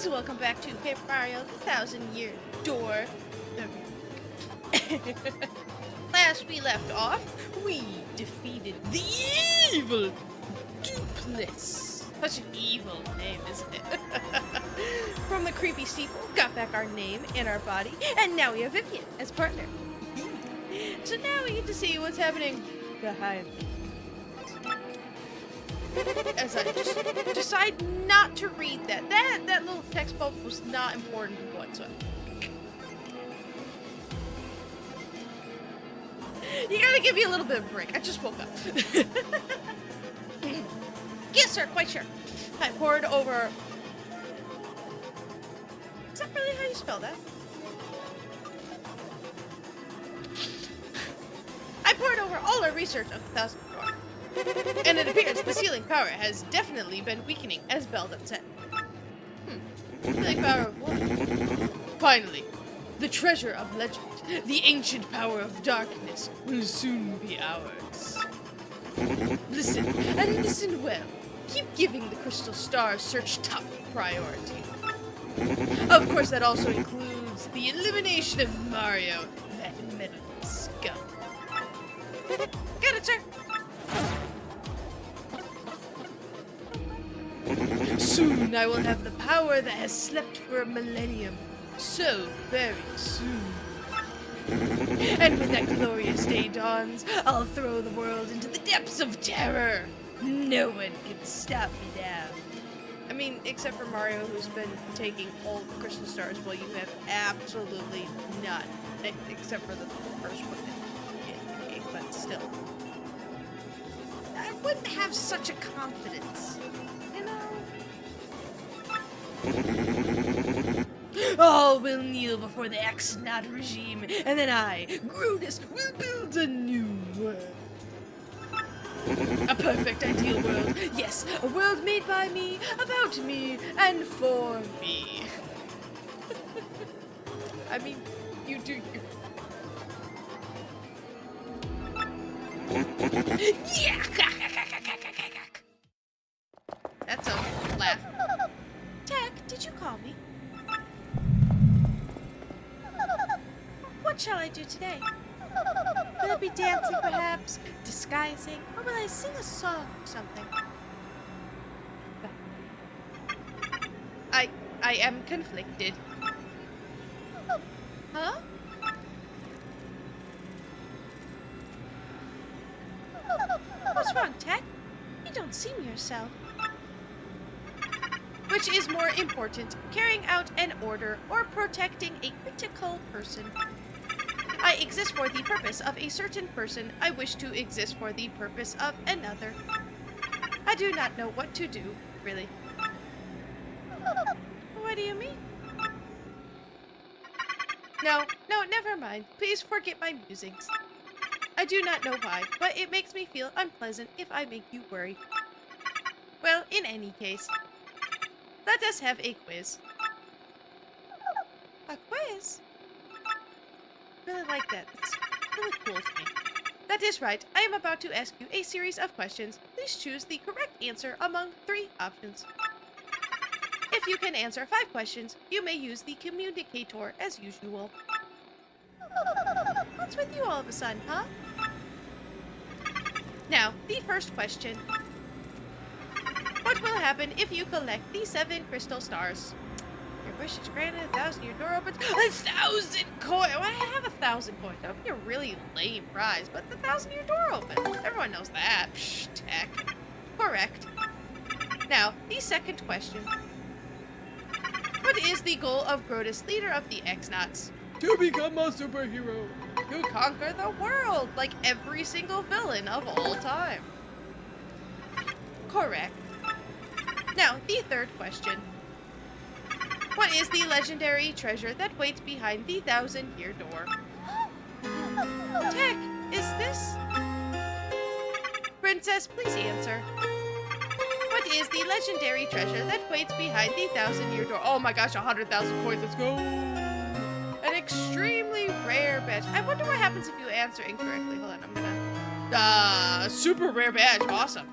guys, welcome back to Paper Mario: The Thousand Year Door. Last we left off, we defeated the evil Dupliss. Such an evil name, isn't it? From the creepy steeple, got back our name and our body, and now we have Vivian as partner. So now we get to see what's happening behind me. As I just decide not to read that. That little text bubble was not important whatsoever. You gotta give me a little bit of a break. I just woke up. Yes, sir, quite sure. I poured over... Is that really how you spell that? I poured over all our research of the Thousand Door. And it appears the sealing power has definitely been weakening, as Belden said. Sealing power of what? Finally, the treasure of legend, the ancient power of darkness, will soon be ours. Listen, and listen well. Keep giving the crystal star search top priority. Of course, that also includes the elimination of Mario, that meddling scum. Got it, sir. Soon I will have the power that has slept for a millennium. So very soon. And when that glorious day dawns, I'll throw the world into the depths of terror. No one can stop me now. I mean, except for Mario, who's been taking all the crystal stars while you have absolutely none. Except for the first one in the game, but still. I wouldn't have such a confidence. All will kneel before the x-nauts regime, and then I, Grudis, will build a new world. A perfect ideal world. Yes, a world made by me, about me, and for me. I mean, you do you. Yeah! That's a laugh. Tech, did you call me? What shall I do today? Will it be dancing, perhaps? Disguising? Or will I sing a song or something? I am conflicted. Huh? What's wrong, Tech? You don't seem yourself. Which is more important, carrying out an order or protecting a critical person? I exist for the purpose of a certain person. I wish to exist for the purpose of another. I do not know what to do, really. What do you mean? No, never mind. Please forget my musings. I do not know why, but it makes me feel unpleasant if I make you worry. Well, in any case, let us have a quiz. A quiz? Really like that. It's really cool to me. That is right. I am about to ask you a series of questions. Please choose the correct answer among 3 options. If you can answer 5 questions, you may use the communicator as usual. What's with you all of a sudden, huh? Now, the first question. What will happen if you collect the 7 crystal stars? Your wish is granted, 1,000 your door opens. 1,000 coins! Well, I have 1,000 coins. That would be a really lame prize, but the 1,000 your door opens. Everyone knows that. Psh, tech. Correct. Now, the second question. What is the goal of Grudis, leader of the x-nauts? To become a superhero. To conquer the world, like every single villain of all time. Correct. Now, the third question. What is the legendary treasure that waits behind the 1,000-year door? Tech, is this? Princess, please answer. What is the legendary treasure that waits behind the 1,000-year door? Oh my gosh, 100,000 coins, let's go! An extremely rare badge. I wonder what happens if you answer incorrectly. Hold on, I'm gonna... super rare badge, awesome.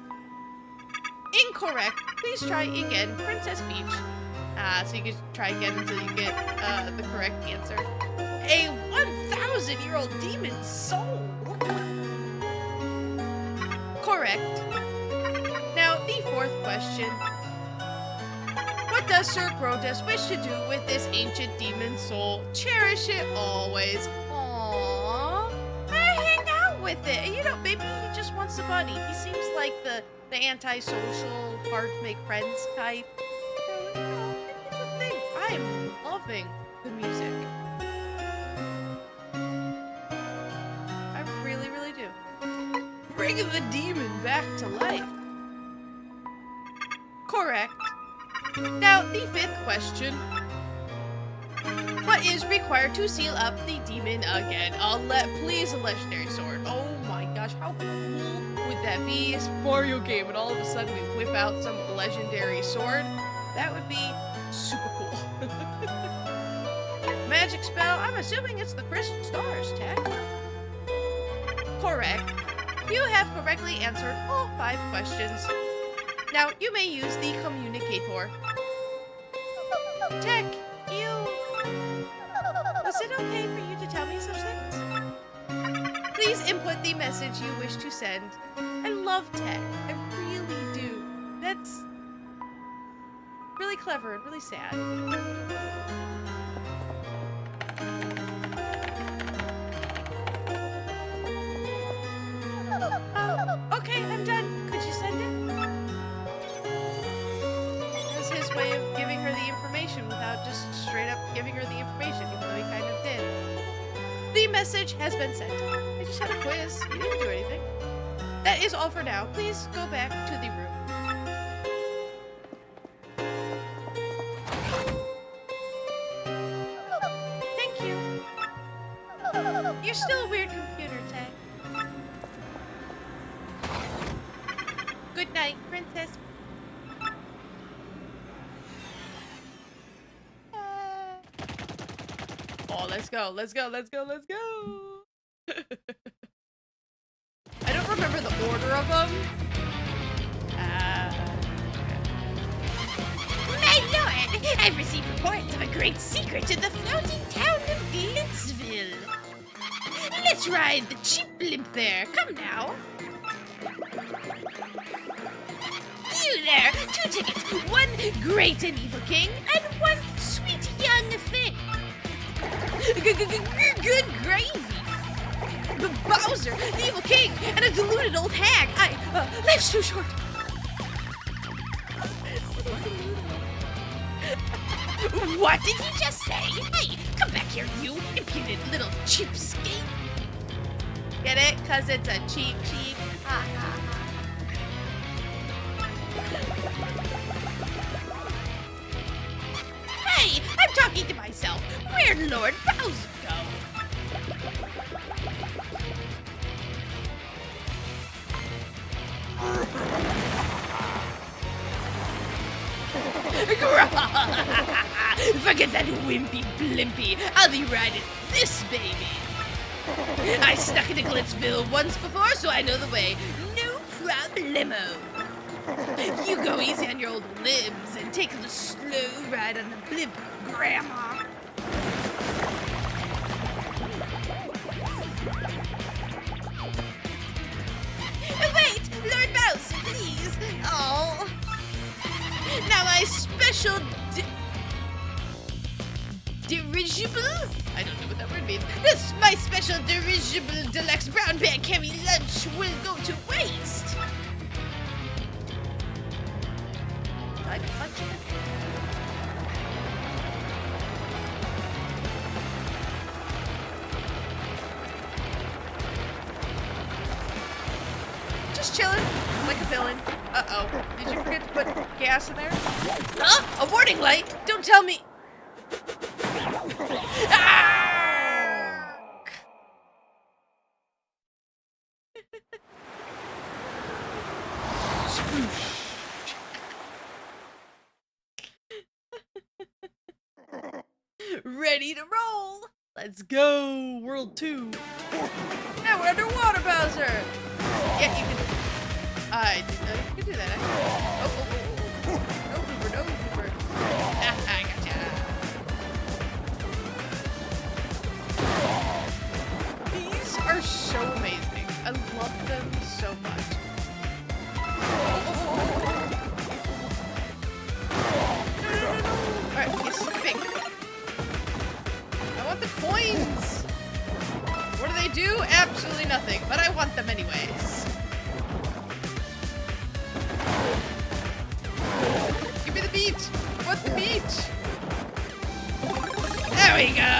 Incorrect. Please try again, Princess Peach. So you can try again until you get the correct answer. A 1,000-year-old demon soul. Correct. Now, the fourth question. What does Sir Grotesque wish to do with this ancient demon soul? Cherish it always. Aww. Hang out with it. You know, maybe he just wants a buddy. He seems like the antisocial, hard to make friends type. So, you know, it's a thing. I am loving the music. I really, really do. Bring the demon back to life. Correct. Now, the fifth question. What is required to seal up the demon again? Please, a legendary sword. Oh my gosh, how cool would that be? It's a Mario game, and all of a sudden we whip out some legendary sword. That would be super cool. Magic spell. I'm assuming it's the Crystal Stars tech. Correct. You have correctly answered all 5 questions. Now, you may use the communicator. Tech, was it okay for you to tell me such things? Please input the message you wish to send. I love Tech. I really do. That's really clever and really sad. Okay, I'm done. Could you send it? This is his way of giving her the information without just straight up giving her the information, even though he kind of did. The message has been sent. I just had a quiz. You didn't do anything. That is all for now. Please go back to the room. Thank you. You're still a weird computer, Tech. Good night, Princess. Oh, let's go, let's go, let's go, let's go. I don't remember the order of them. My lord, I've received reports of a great secret in the floating town of Glitzville. Let's ride the cheap blimp there. Come now. You there, 2 tickets, 1 great and evil king, and 1 sweet young thing. Good gravy. Bowser, the evil king, and a deluded old hag. Life's too short. What did you just say? Hey, come back here, you impudent little cheapskate. Get it? Cause it's a cheap. Ha ha ha. Hey, I'm talking to myself. Where'd Lord Bowser go? Forget that wimpy blimpy. I'll be riding this baby. I snuck into Glitzville once before, so I know the way. No problemo. You go easy on your old limbs and take the slow ride on the blimp, Grandma. Wait, Lord Bowser, please. Oh. Now my special dirigible? I don't know what that word means. My special dirigible deluxe brown bear carry lunch will go to waste. I punch it. Just chilling, like a villain. Uh-oh. Did you forget to put gas in there? Huh? A warning light? Don't tell me. Ah! Ready to roll. Let's go. World 2. Now we're underwater, Bowser. Yeah, you can. I didn't know you could do that. Oh. No, Blooper, no, Blooper. absolutely nothing, but I want them anyways. Give me the beat! I want the beat! There we go!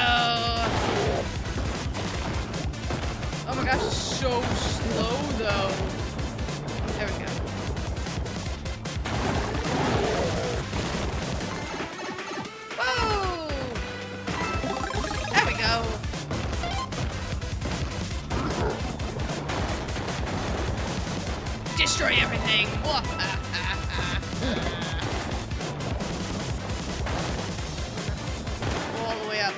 Oh my gosh, it's so slow though. There we go. Whoa! There we go. Destroy everything. All the way up.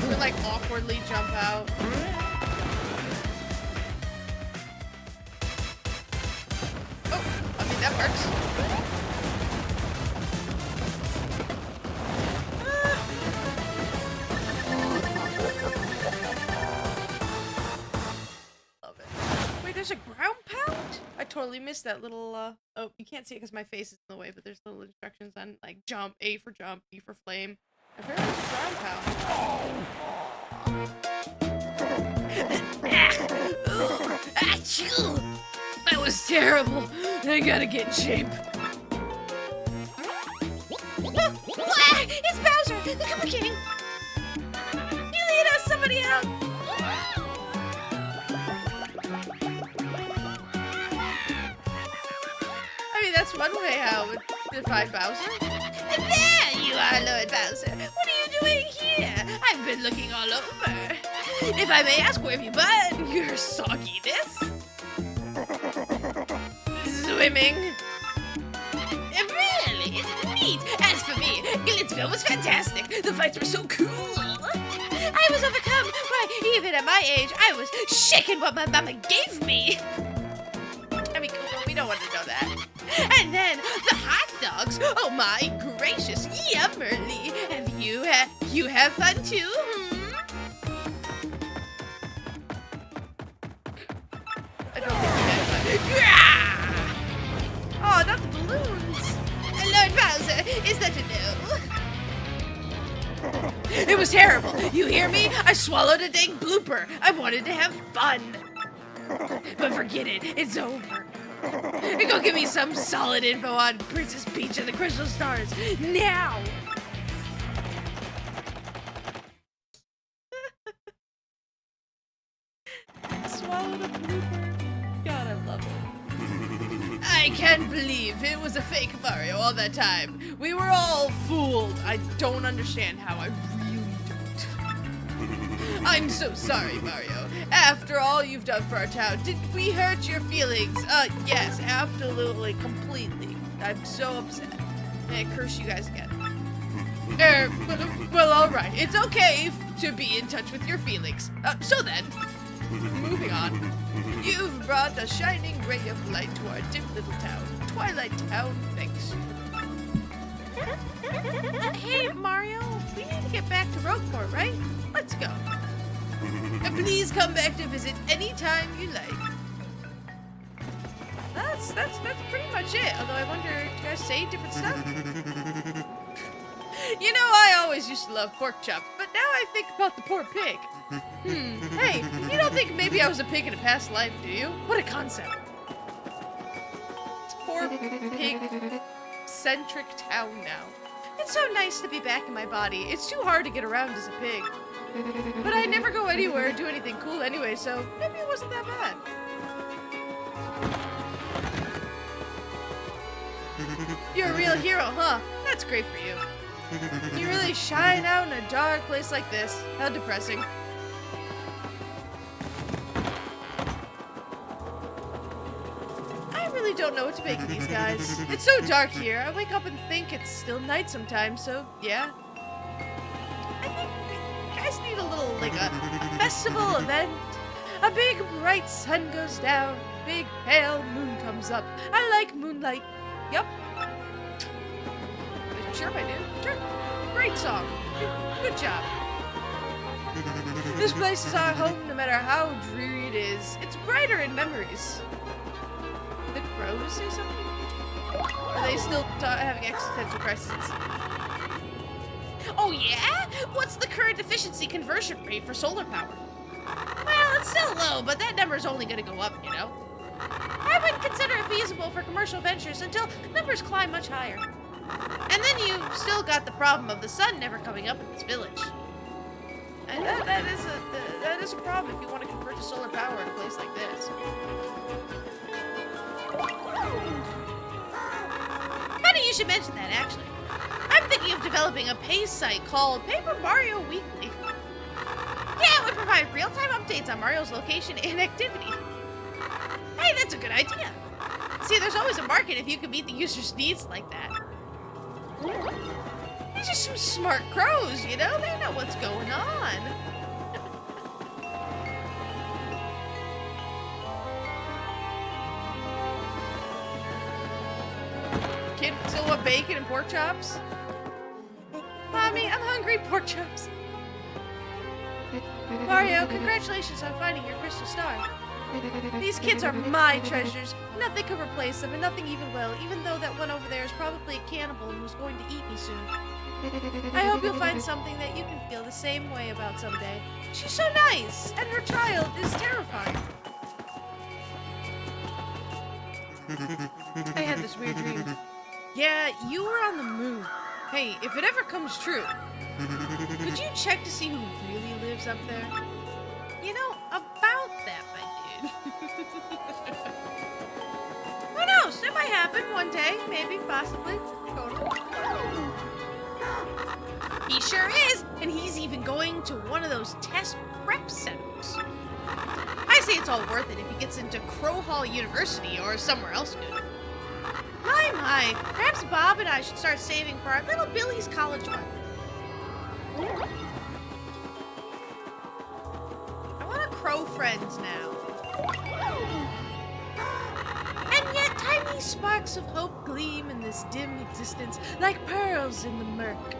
We like awkwardly jump out. Oh, I mean that works. Love it. Wait, there's a ground pound? I totally missed that little, oh, you can't see it because my face is in the way, but there's little instructions on, like, jump, A for jump, B for flame. Apparently there's a ground pound. Achoo! That was terrible. I gotta get in shape. It's Bowser, the Koopa King. You lead us, somebody out. I mean, that's one way how it define Bowser. There you are, Lord Bowser. What are you doing here? I've been looking all over. If I may ask, where have you been? Your sogginess? Swimming. Really? Neat. As for me, Glitzville was fantastic. The fights were so cool. I was overcome. Why, even at my age, I was shaking what my mama gave me. I mean, we don't want to know that. And then the hot dogs. Oh my gracious, yummerly. Have you have fun too? I don't think we had fun. Oh, not the balloons. Lord Bowser, is that a no? It was terrible. You hear me? I swallowed a dang blooper. I wanted to have fun. But forget it. It's over. Go give me some solid info on Princess Peach and the Crystal Stars now. Swallowed a blooper. God, I love it. I can't believe it was a fake Mario all that time. We were all fooled. I don't understand how. I really don't. I'm so sorry, Mario. After all you've done for our town, did we hurt your feelings? Yes, absolutely, completely. I'm so upset. And I curse you guys again. Well, all right. It's okay to be in touch with your feelings. So then, moving on. You've brought a shining ray of light to our dim little town. Twilight Town, thanks. Hey, Mario, we need to get back to Rogueport, right? Let's go. Please come back to visit anytime you like. That's pretty much it. Although I wonder, do you guys say different stuff? You know, I always used to love pork chop, but now I think about the poor pig. Hey, you don't think maybe I was a pig in a past life, do you? What a concept. It's poor pig-centric town now. It's so nice to be back in my body. It's too hard to get around as a pig. But I never go anywhere or do anything cool anyway, so maybe it wasn't that bad. You're a real hero, huh? That's great for you. You really shine out in a dark place like this. How depressing. I really don't know what to make of these guys. It's so dark here. I wake up and think it's still night sometimes, so yeah. I think you guys need a little, like a festival event. A big bright sun goes down, big pale moon comes up. I like moonlight. Yup. Sure I do. Sure. Great song. Good job. This place is our home no matter how dreary it is. It's brighter in memories. The crows say something? Are they still having existential crises? Oh yeah? What's the current efficiency conversion rate for solar power? it's still low, but that number's only gonna go up, you know? I wouldn't consider it feasible for commercial ventures until numbers climb much higher. And then you've still got the problem of the sun never coming up in this village. And that is a problem if you want to convert to solar power in a place like this. Funny you should mention that, actually. I'm thinking of developing a pay site called Paper Mario Weekly. Yeah, it would provide real-time updates on Mario's location and activity. Hey, that's a good idea. See, there's always a market if you can meet the user's needs like that. These are some smart crows, you know? They know what's going on. Kid still want bacon and pork chops? Mommy, I'm hungry. Pork chops. Mario, congratulations on finding your crystal star. These kids are my treasures. Nothing can replace them, and nothing even will, even though that one over there is probably a cannibal and was going to eat me soon. I hope you'll find something that you can feel the same way about someday. She's so nice, and her child is terrifying. I had this weird dream. Yeah, you were on the moon. Hey, if it ever comes true, could you check to see who really lives up there? You know, about that, my dude. Who knows? It might happen one day. Maybe, possibly. Totally. He sure is, and he's even going to one of those test prep centers. I say it's all worth it if he gets into Crow Hall University or somewhere else good. My, perhaps Bob and I should start saving for our little Billy's college fund. I want a crow friends now. And yet tiny sparks of hope gleam in this dim existence like pearls in the murk.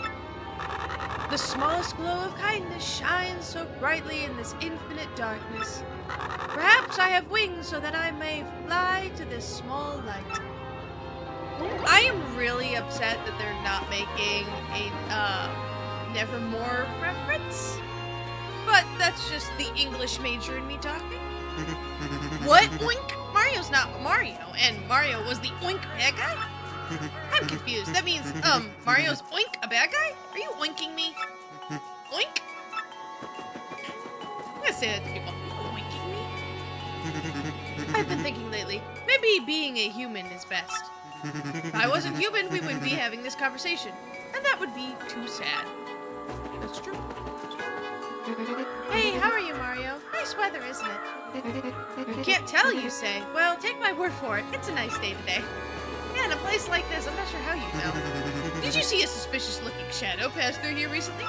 The smallest glow of kindness shines so brightly in this infinite darkness. Perhaps I have wings so that I may fly to this small light. I am really upset that they're not making a Nevermore reference. But that's just the English major in me talking. What? Oink? Mario's not Mario, and Mario was the oink bad guy? I'm confused. That means, Mario's oink a bad guy? Are you oinking me? Oink? I'm gonna say that to people. Are you oinking me? I've been thinking lately, maybe being a human is best. If I wasn't human, we wouldn't be having this conversation. And that would be too sad. That's true. Hey, how are you, Mario? Nice weather, isn't it? You can't tell, you say. Well, take my word for it. It's a nice day today. Yeah, in a place like this, I'm not sure how you know. Did you see a suspicious-looking shadow pass through here recently?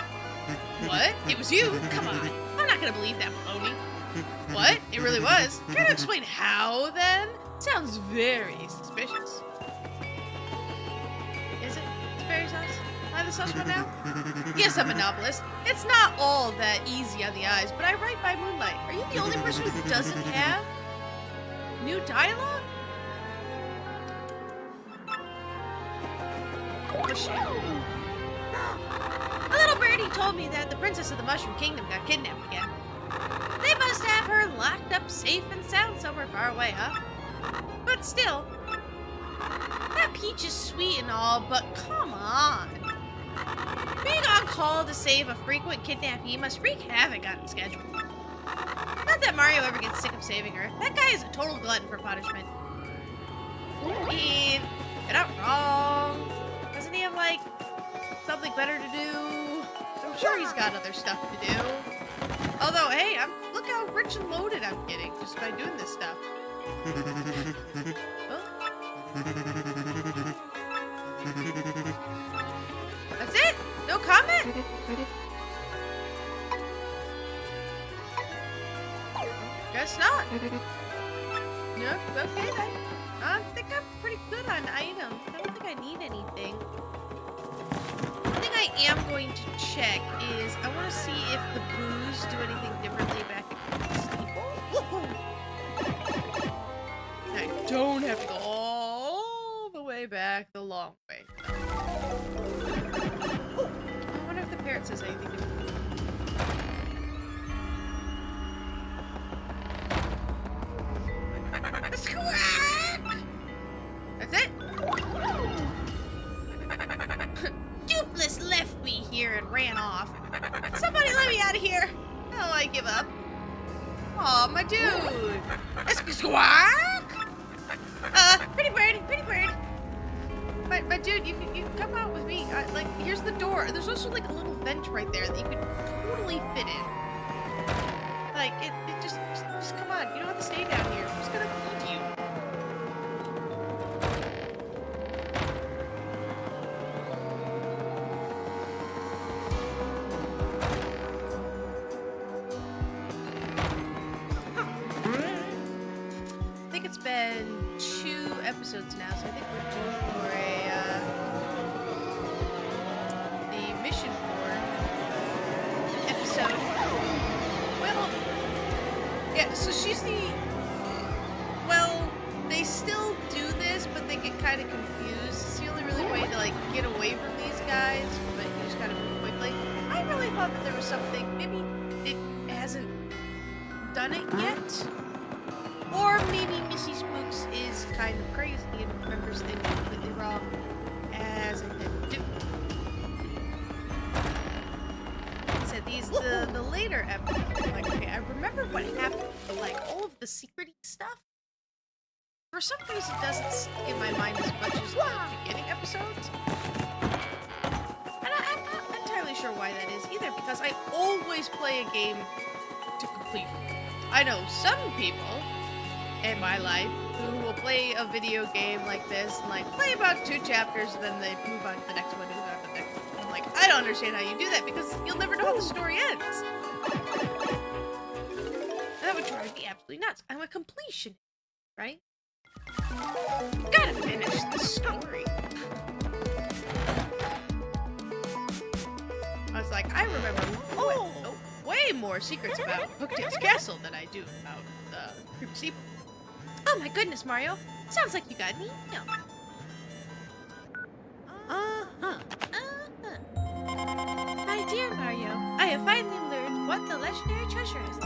What? It was you? Come on. I'm not gonna believe that baloney. What? It really was? Care to explain how, then? Sounds very suspicious. Is it? It's very sus? Am I the sus one now? Yes, I'm a novelist. It's not all that easy on the eyes, but I write by moonlight. Are you the only person who doesn't have new dialogue? A little birdie told me that the princess of the Mushroom Kingdom got kidnapped again. They must have her locked up safe and sound somewhere far away, huh? But still, that Peach is sweet and all, but come on. Being on call to save a frequent kidnappee must wreak havoc on his schedule. Not that Mario ever gets sick of saving her. That guy is a total glutton for punishment. I mean, you're not wrong. Doesn't he have, like, something better to do? I'm sure he's got other stuff to do. Although, hey, look how rich and loaded I'm getting just by doing this stuff. Oh. That's it? No comment? Guess not. No, okay then. I think I'm pretty good on items. I don't think I need anything. One thing I am going to check is I want to see if the boos do anything differently back in the steeple. I don't have to go all the way back the long way. Oh, I wonder if the parrot says anything different. Squawk! That's it? Dupless left me here and ran off. Somebody let me out of here. Oh, I give up. Aw, my dude. Squawk! Pretty bird, pretty bird. My dude, you can come out with me. Like, here's the door. There's also like a little vent right there that you could totally fit in. Like, it just come on. You don't have to stay down here. I'm just gonna feed you. I think it's been 2 episodes now, so I think we're due for the mission board episode. Well, yeah, so she's well, they still do this, but they get kind of confused. It's the only really way to, like, get away from these guys, but you just gotta move quickly. I really thought that there was something, maybe it hasn't done it yet. Or maybe Missy Spooks is kind of crazy and remembers things completely wrong, as it did do. So the later episodes, like, okay, I remember what happened, but, like, all of the secret-y stuff, for some reason doesn't stick in my mind as much as the beginning episodes. And I'm not entirely sure why that is either, because I always play a game to complete. I know some people in my life who will play a video game like this and, like, play about 2 chapters and then they move on to the next one and move on to the next one. I'm like, I don't understand how you do that because you'll never know how the story ends. That would drive me absolutely nuts. I'm a completionist, right? Gotta finish the story. I was like, I remember way more secrets about Hooktail's Castle than I do about Creepy Steeple. Oh my goodness, Mario. Sounds like you got an email. My dear Mario, I have finally learned what the legendary treasure is.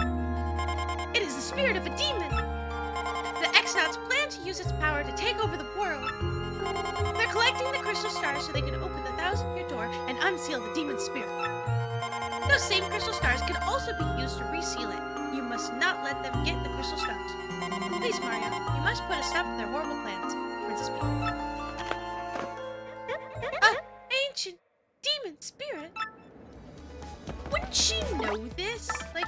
It is the spirit of a demon. The x-nauts plan to use its power to take over the world. They're collecting the crystal stars so they can open the 1,000-year door and unseal the demon's spirit. Those same crystal stars can also be used to reseal it. You must not let them get the crystal stars. Please, Mario, you must put a stop to their horrible plans. Princess Peach. Ancient demon spirit? Wouldn't she know this? Like,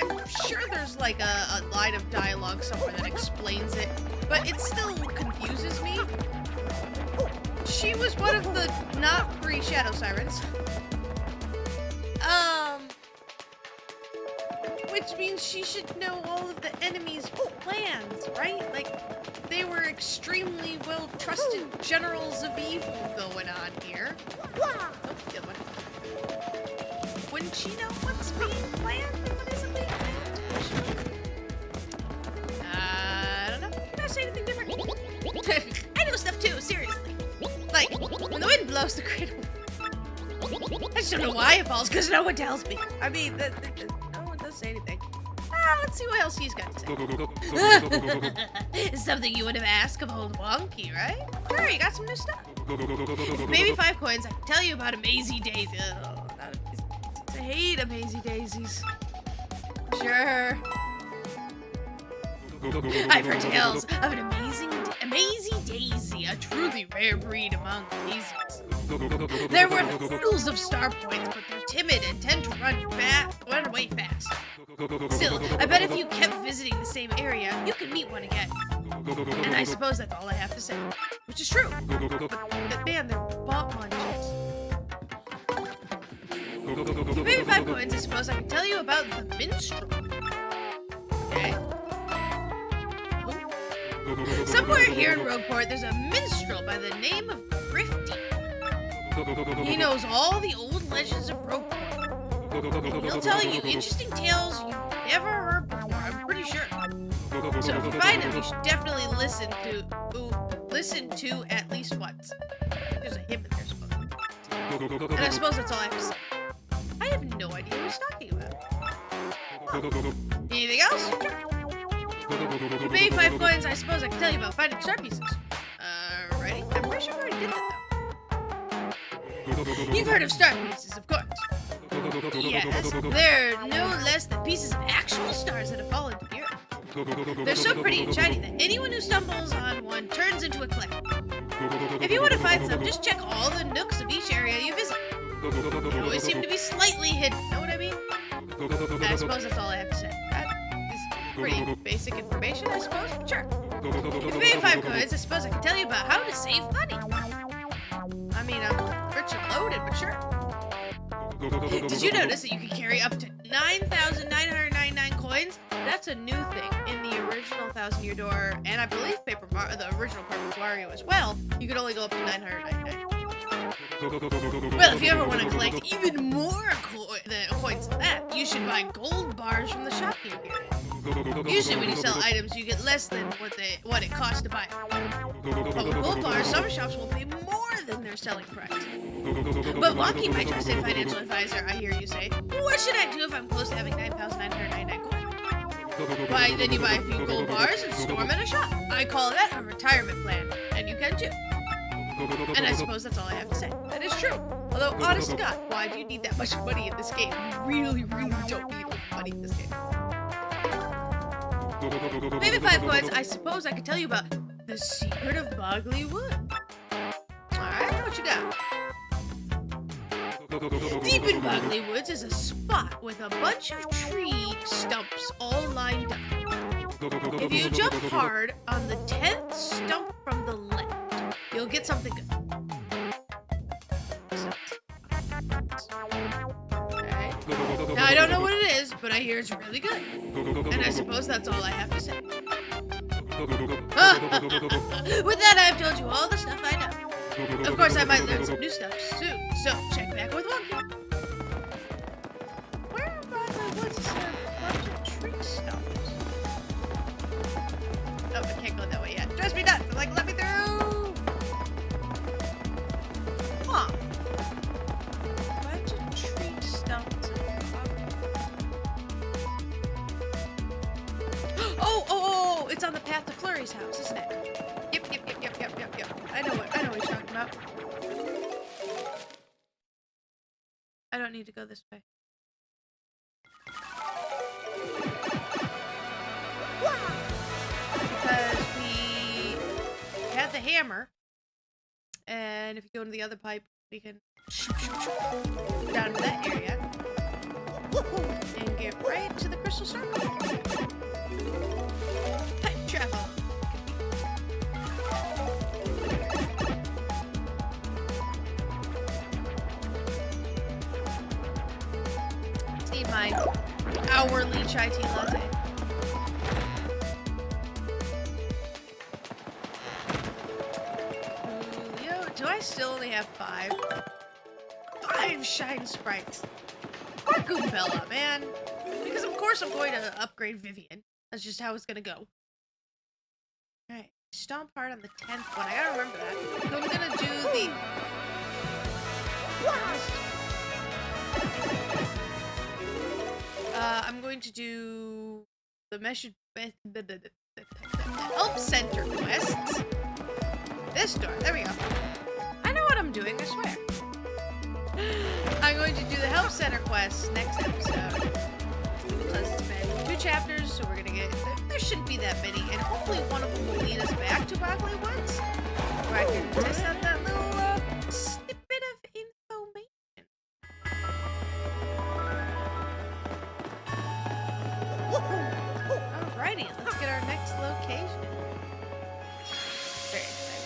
I'm sure there's, like, a line of dialogue somewhere that explains it, but it still confuses me. She was one of the not free Shadow Sirens. Which means she should know all of the enemy's plans, right? Like, they were extremely well-trusted generals of evil going on here. Oh, the other one. Wouldn't she know what's being planned and what isn't being planned? I don't know. Can I say anything different? I know stuff too, seriously. Like, when the wind blows the cradle. I just don't know why it falls, because no one tells me. I mean, no one does say anything. Let's see what else he's got to say. Something you would have asked of old Wonky, right? Sure, you got some new stuff. Maybe 5 coins, I can tell you about Amazy Daisy. Oh, not Amazy. I hate Amazy Daisies. Sure. I've heard tales of an Amazy Daisy, a truly rare breed among daisies. They're worth oodles of star points, but they're timid and tend to run away fast. Still, I bet if you kept visiting the same area, you could meet one again. And I suppose that's all I have to say. Which is true. But man, they're bomb munchers. Maybe 5 coins, I suppose I can tell you about the minstrel. Okay. Somewhere here in Rogueport, there's a minstrel by the name of Grifty. He knows all the old legends of Rogueport. He'll tell you interesting tales you've never heard before, I'm pretty sure. So if you find him, you should definitely listen to at least once. There's a him in there, supposedly. And I suppose that's all I have to say. I have no idea what he's talking about. Anything else? You pay 5 coins, I suppose I can tell you about finding star pieces. Alrighty. I'm pretty sure I already did that, though. You've heard of star pieces, of course. Yes, they're no less than pieces of actual stars that have fallen to the earth. They're so pretty and shiny that anyone who stumbles on one turns into a clam. If you want to find some, just check all the nooks of each area you visit. They always seem to be slightly hidden, know what I mean? I suppose that's all I have to say. That is pretty basic information, I suppose. Sure. If you pay 5 coins, I suppose I can tell you about how to save money. I mean, I'm rich and loaded, but sure. Did you notice that you can carry up to 9,999 coins? That's a new thing. In the original Thousand Year Door, and I believe the original Paper Mario as well, you could only go up to 999. Well, if you ever want to collect even more coins than that, you should buy gold bars from the shop near here. Usually when you sell items, you get less than what it costs to buy them. But with gold bars, some shops will pay more than their selling price. But Wonky, my trusted financial advisor, I hear you say, what should I do if I'm close to having 9,999 coins? Why, then you buy a few gold bars and store them in a shop. I call that a retirement plan, and you can too. And I suppose that's all I have to say. That is true. Although, honest to God, why do you need that much money in this game? You really, really don't need money in this game. Maybe 5 coins, I suppose I could tell you about the secret of Bogley Wood. Alright, what you got? Deep in Bogley Woods is a spot with a bunch of tree stumps all lined up. If you jump hard on the 10th stump from the left, you'll get something good. Okay. Now, I don't know what it is, but I hear it's really good. And I suppose that's all I have to say. With that, I've told you all the stuff I know. Of course, I might learn some new stuff soon, so check back with Wonky. Where by the woods is there a bunch of tree stumps? Oh, I can't go that way yet. Trust me not. Like, let me through. Huh. Bunch of tree stumps. Oh, it's on the path to Flurry's house, isn't it? Yep. I know what he's talking about. I don't need to go this way. Because we have the hammer, and if you go into the other pipe, we can down to that area and get right to the crystal circle. Pipe travel. See my hourly chai tea latte. Do I still only have 5? 5 shine sprites. Poor Goombella, man. Because of course I'm going to upgrade Vivian. That's just how it's gonna go. Alright. Stomp hard on the 10th one. I gotta remember that. So I'm gonna do the... I'm going to do the help center quests. This door. There we go. I know what I'm doing, I swear. I'm going to do the help center quest next episode. Because it's been 2 chapters, so we're gonna get... There shouldn't be that many, and hopefully one of them will lead us back to Bogley Woods, where I can test out that little snippet of information. Alrighty, let's get our next location. Very exciting.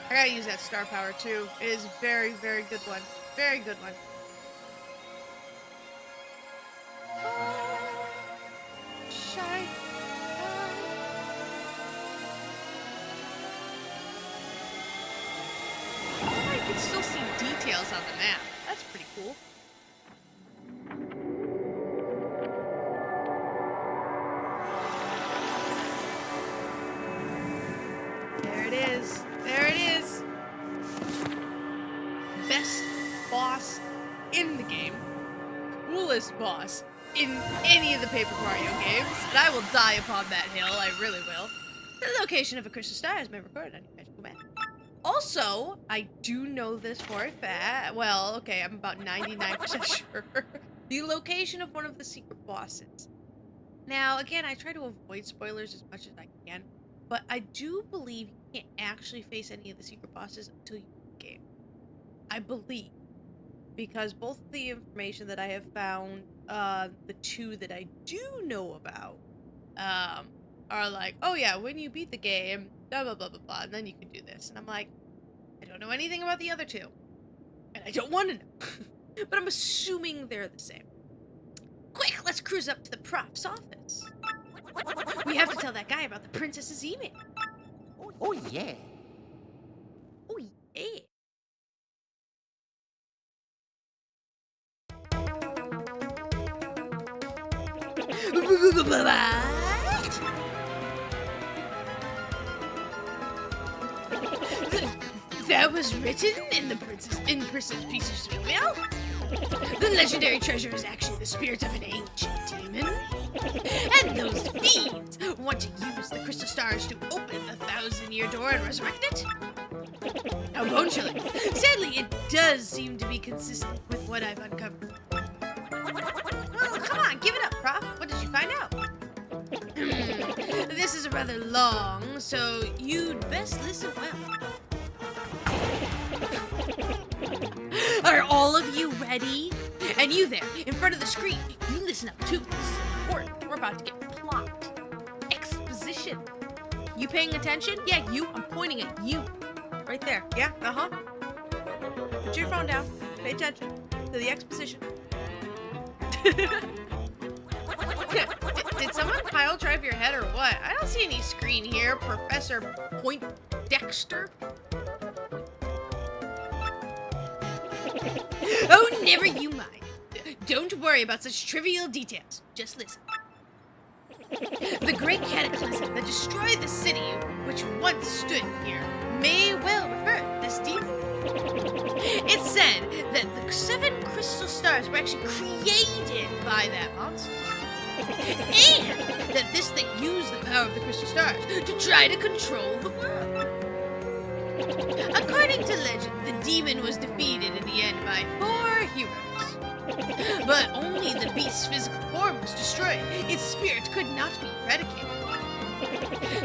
I gotta use that star power too. It is a very, very good one. Very good one. Shine. I can still see details on the map. That's pretty cool. There it is. in the game, coolest boss in any of the Paper Mario games, and I will die upon that hill, I really will. The location of a crystal star has been recorded on your magical map. Also, I do know this for a fact. Well, okay, I'm about 99% sure. The location of one of the secret bosses. Now, again, I try to avoid spoilers as much as I can, but I do believe you can't actually face any of the secret bosses until you beat the game. I believe. Because both of the information that I have found, the two that I do know about, are like, oh yeah, when you beat the game, blah, blah, blah, blah, blah, and then you can do this. And I'm like, I don't know anything about the other two. And I don't want to know. But I'm assuming they're the same. Quick, let's cruise up to the prof's office. We have to tell that guy about the princess's email. Oh yeah. Oh yeah. That was written in the Princess Peach's email? The legendary treasure is actually the spirit of an ancient demon. And those fiends want to use the crystal stars to open the 1,000-year door and resurrect it? How bone-chilling. Sadly, it does seem to be consistent with what I've uncovered. Well, come on, give it up, Prof. What did you find out? This is rather long, so you'd best listen well. Are all of you ready? And you there, in front of the screen, you listen up too. This is important. We're about to get plot. Exposition. You paying attention? Yeah, you. I'm pointing at you. Right there. Yeah, uh-huh. Put your phone down. Pay attention to the exposition. Did someone pile drive your head or what? I don't see any screen here, Professor Point Dexter. Oh, never you mind. Don't worry about such trivial details. Just listen. The great cataclysm that destroyed the city, which once stood here, may well refer to this demon. It's said that the 7 crystal stars were actually created by that monster. And that this thing used the power of the crystal stars to try to control the world. According to legend, the demon was defeated in the end by 4 heroes. But only the beast's physical form was destroyed. Its spirit could not be eradicated.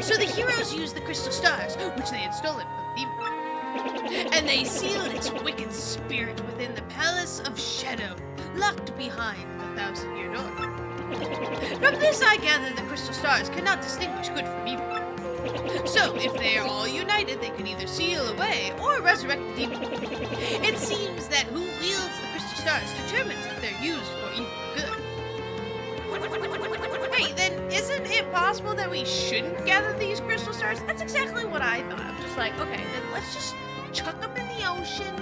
So the heroes used the crystal stars, which they had stolen from the demon. And they sealed its wicked spirit within the Palace of Shadow, locked behind the 1,000-year door. From this I gather the crystal stars cannot distinguish good from evil. So, if they are all united, they can either seal away or resurrect the demon. It seems that who wields the crystal stars determines if they're used for evil or good. Hey, then isn't it possible that we shouldn't gather these crystal stars? That's exactly what I thought. I'm just like, okay, then let's just chuck them in the ocean,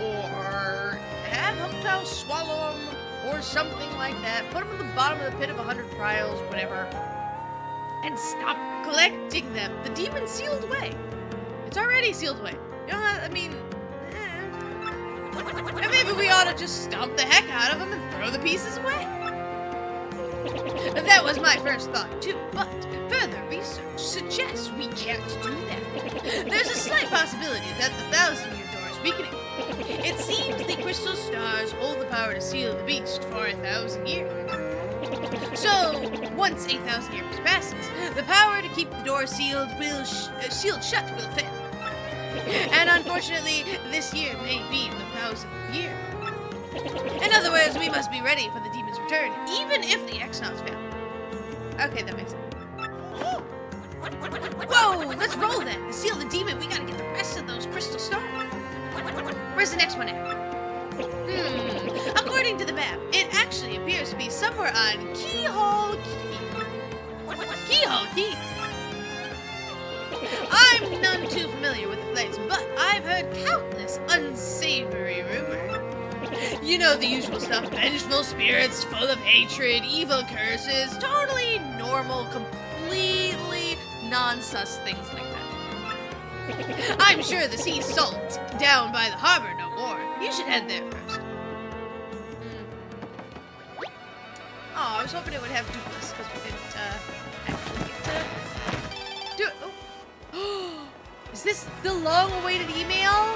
or have Hotel swallow them, or something like that. Put them at the bottom of the pit of 100 trials, whatever. And stop collecting them. The demon's sealed away. It's already sealed away. You know, I mean, and maybe we ought to just stomp the heck out of them and throw the pieces away. That was my first thought too, but further research suggests we can't do that. There's a slight possibility that the 1,000-year door is weakening. It seems the crystal stars hold the power to seal the beast for 1,000 years. So, once 8,000 years passes, the power to keep the door sealed sealed shut will fail. And unfortunately, this year may be the 1,000th year. In other words, we must be ready for the demon's return, even if the x-nauts fail. Okay, that makes sense. Whoa, let's roll then. To seal the demon, we gotta get the rest of those crystal stars. Where's the next one at? According to the map, it actually appears to be somewhere on Keyhole Key. Keyhole Key. I'm none too familiar with the place, but I've heard countless unsavory rumors. You know the usual stuff, vengeful spirits, full of hatred, evil curses, totally normal, completely non-sus things like that. I'm sure the sea salt down by the harbor no more. You should head there first. I was hoping it would have duplicates because we didn't actually get to do it. Oh. Is this the long-awaited email?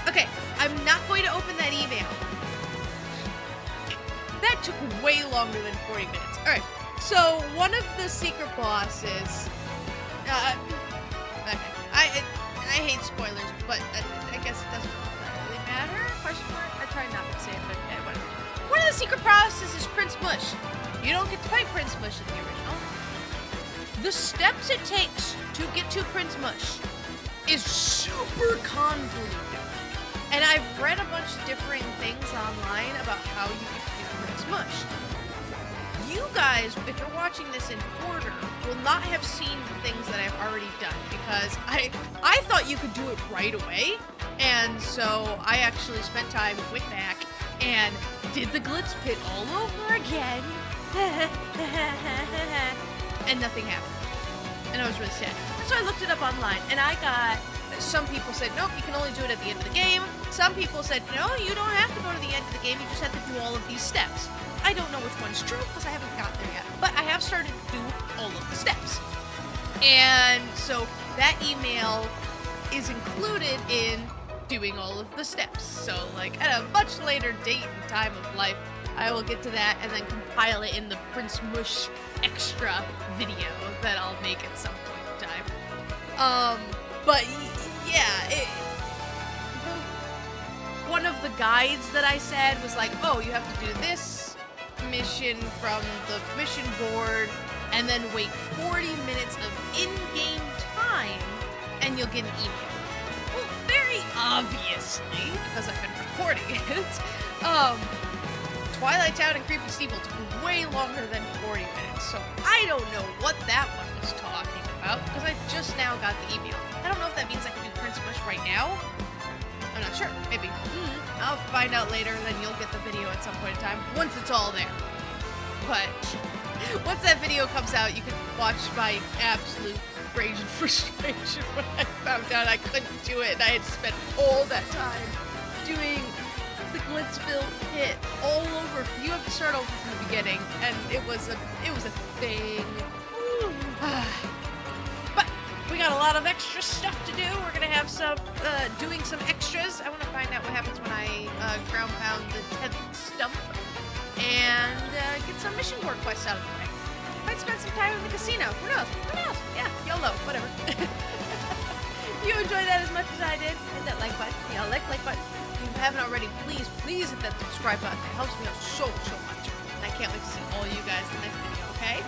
Okay, I'm not going to open that email. That took way longer than 40 minutes. All right, so one of the secret bosses. Okay, I hate spoilers, but I guess it doesn't really matter. Question mark? I try not to say it, but whatever. One of the secret bosses is Prince Mush. You don't get to fight Prince Mush in the original. The steps it takes to get to Prince Mush is super convoluted. And I've read a bunch of different things online about how you get to Prince Mush. You guys, if you're watching this in order, will not have seen the things that I've already done because I thought you could do it right away. And so I actually spent time, went back, and did the glitz pit all over again. And nothing happened. And I was really sad. So I looked it up online, and I got, some people said, nope, you can only do it at the end of the game. Some people said, no, you don't have to go to the end of the game, you just have to do all of these steps. I don't know which one's true, because I haven't got there yet. But I have started to do all of the steps. And so that email is included in doing all of the steps. So, like, at a much later date and time of life, I will get to that and then compile it in the Prince Mush extra video that I'll make at some point in time. But yeah, one of the guides that I said was like, oh, you have to do this mission from the mission board and then wait 40 minutes of in-game time and you'll get an email. Well, very obviously, because I've been recording it, Twilight Town and Creepy Steeple took way longer than 40 minutes, so I don't know what that one was talking about, because I just now got the email. I don't know if that means I can do Prince Mush right now. I'm not sure. Maybe. I'll find out later, and then you'll get the video at some point in time, once it's all there. But once that video comes out, you can watch my absolute rage and frustration when I found out I couldn't do it, and I had spent all that time doing the Glitzville pit all over. You have to start over from the beginning, and it was a thing. But we got a lot of extra stuff to do. We're gonna have some doing some extras. I want to find out what happens when I ground pound the 10th stump and get some mission board quests out of the way. Might spend some time in the casino. Who knows? Who knows? Yeah, YOLO, whatever. If you enjoyed that as much as I did, hit that like button. Yeah, like button. If you haven't already, please hit that subscribe button. It helps me out so much. And I can't wait to see all you guys in the next video, okay?